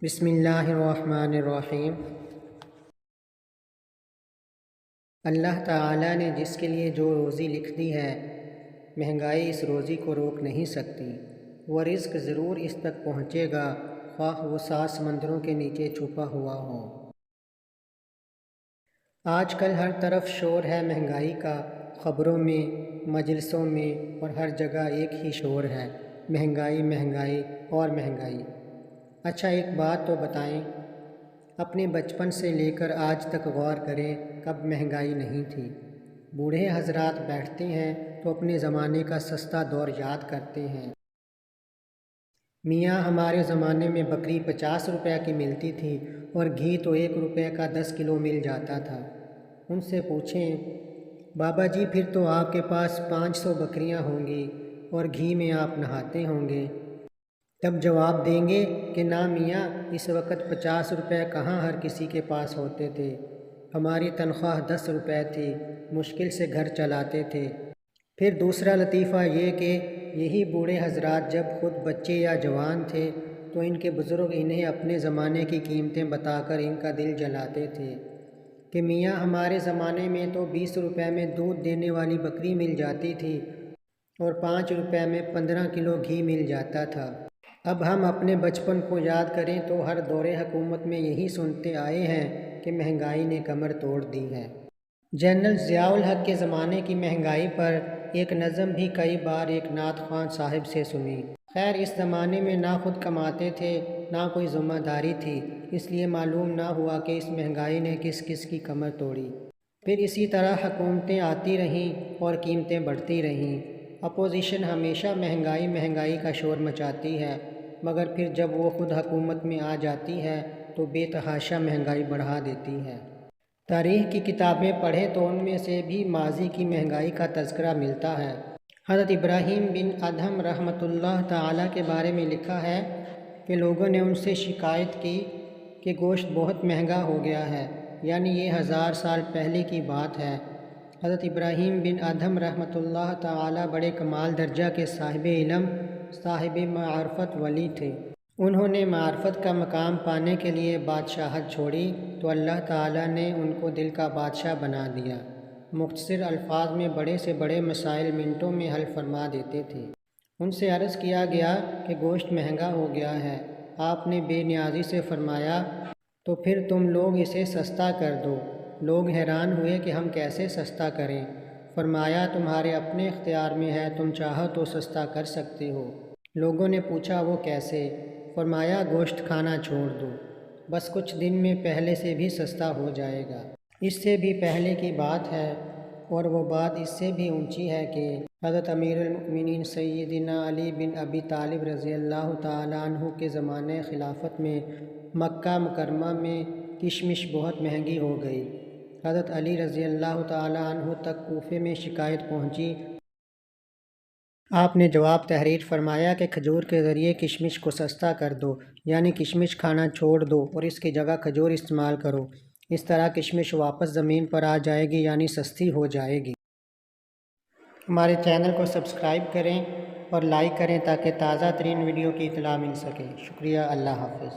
بسم اللہ الرحمن الرحیم۔ اللہ تعالیٰ نے جس کے لیے جو روزی لکھ دی ہے، مہنگائی اس روزی کو روک نہیں سکتی۔ وہ رزق ضرور اس تک پہنچے گا، خواہ وہ 7 سمندروں کے نیچے چھپا ہوا ہو۔ آج کل ہر طرف شور ہے مہنگائی کا، خبروں میں، مجلسوں میں اور ہر جگہ ایک ہی شور ہے، مہنگائی مہنگائی اور مہنگائی۔ اچھا ایک بات تو بتائیں، اپنے بچپن سے لے کر آج تک غور کریں، کب مہنگائی نہیں تھی؟ بوڑھے حضرات بیٹھتے ہیں تو اپنے زمانے کا سستا دور یاد کرتے ہیں۔ میاں ہمارے زمانے میں بکری 50 روپے کی ملتی تھی اور گھی تو 1 روپے کا 10 کلو مل جاتا تھا۔ ان سے پوچھیں، بابا جی پھر تو آپ کے پاس 500 بکریاں ہوں گی اور گھی میں آپ نہاتے ہوں گے؟ تب جواب دیں گے کہ نا میاں، اس وقت 50 روپے کہاں ہر کسی کے پاس ہوتے تھے، ہماری تنخواہ 10 روپے تھی، مشکل سے گھر چلاتے تھے۔ پھر دوسرا لطیفہ یہ کہ یہی بوڑھے حضرات جب خود بچے یا جوان تھے تو ان کے بزرگ انہیں اپنے زمانے کی قیمتیں بتا کر ان کا دل جلاتے تھے کہ میاں ہمارے زمانے میں تو 20 روپے میں دودھ دینے والی بکری مل جاتی تھی اور 5 روپے میں 15 کلو گھی مل جاتا تھا۔ اب ہم اپنے بچپن کو یاد کریں تو ہر دور حکومت میں یہی سنتے آئے ہیں کہ مہنگائی نے کمر توڑ دی ہے۔ جنرل ضیاء الحق کے زمانے کی مہنگائی پر ایک نظم بھی کئی بار ایک نعت خواں صاحب سے سنی۔ خیر اس زمانے میں نہ خود کماتے تھے نہ کوئی ذمہ داری تھی، اس لیے معلوم نہ ہوا کہ اس مہنگائی نے کس کس کی کمر توڑی۔ پھر اسی طرح حکومتیں آتی رہیں اور قیمتیں بڑھتی رہیں۔ اپوزیشن ہمیشہ مہنگائی مہنگائی کا شور مچاتی ہے، مگر پھر جب وہ خود حکومت میں آ جاتی ہے تو بے تحاشا مہنگائی بڑھا دیتی ہے۔ تاریخ کی کتابیں پڑھیں تو ان میں سے بھی ماضی کی مہنگائی کا تذکرہ ملتا ہے۔ حضرت ابراہیم بن ادھم رحمۃ اللہ تعالیٰ کے بارے میں لکھا ہے کہ لوگوں نے ان سے شکایت کی کہ گوشت بہت مہنگا ہو گیا ہے، یعنی یہ 1000 سال پہلے کی بات ہے۔ حضرت ابراہیم بن ادھم رحمۃ اللہ تعالیٰ بڑے کمال درجہ کے صاحب علم، صاحب معرفت ولی تھے۔ انہوں نے معرفت کا مقام پانے کے لیے بادشاہت چھوڑی تو اللہ تعالیٰ نے ان کو دل کا بادشاہ بنا دیا۔ مختصر الفاظ میں بڑے سے بڑے مسائل منٹوں میں حل فرما دیتے تھے۔ ان سے عرض کیا گیا کہ گوشت مہنگا ہو گیا ہے۔ آپ نے بے نیازی سے فرمایا تو پھر تم لوگ اسے سستا کر دو۔ لوگ حیران ہوئے کہ ہم کیسے سستا کریں؟ فرمایا تمہارے اپنے اختیار میں ہے، تم چاہو تو سستا کر سکتے ہو۔ لوگوں نے پوچھا وہ کیسے؟ فرمایا گوشت کھانا چھوڑ دو، بس کچھ دن میں پہلے سے بھی سستا ہو جائے گا۔ اس سے بھی پہلے کی بات ہے، اور وہ بات اس سے بھی اونچی ہے کہ حضرت امیر المؤمنین سیدنا علی بن ابی طالب رضی اللہ تعالیٰ عنہ کے زمانے خلافت میں مکہ مکرمہ میں کشمش بہت مہنگی ہو گئی۔ حضرت علی رضی اللہ تعالیٰ عنہ تک کوفے میں شکایت پہنچی۔ آپ نے جواب تحریر فرمایا کہ کھجور کے ذریعے کشمش کو سستا کر دو، یعنی کشمش کھانا چھوڑ دو اور اس کی جگہ کھجور استعمال کرو۔ اس طرح کشمش واپس زمین پر آ جائے گی، یعنی سستی ہو جائے گی۔ ہمارے چینل کو سبسکرائب کریں اور لائک کریں تاکہ تازہ ترین ویڈیو کی اطلاع مل سکے۔ شکریہ، اللہ حافظ۔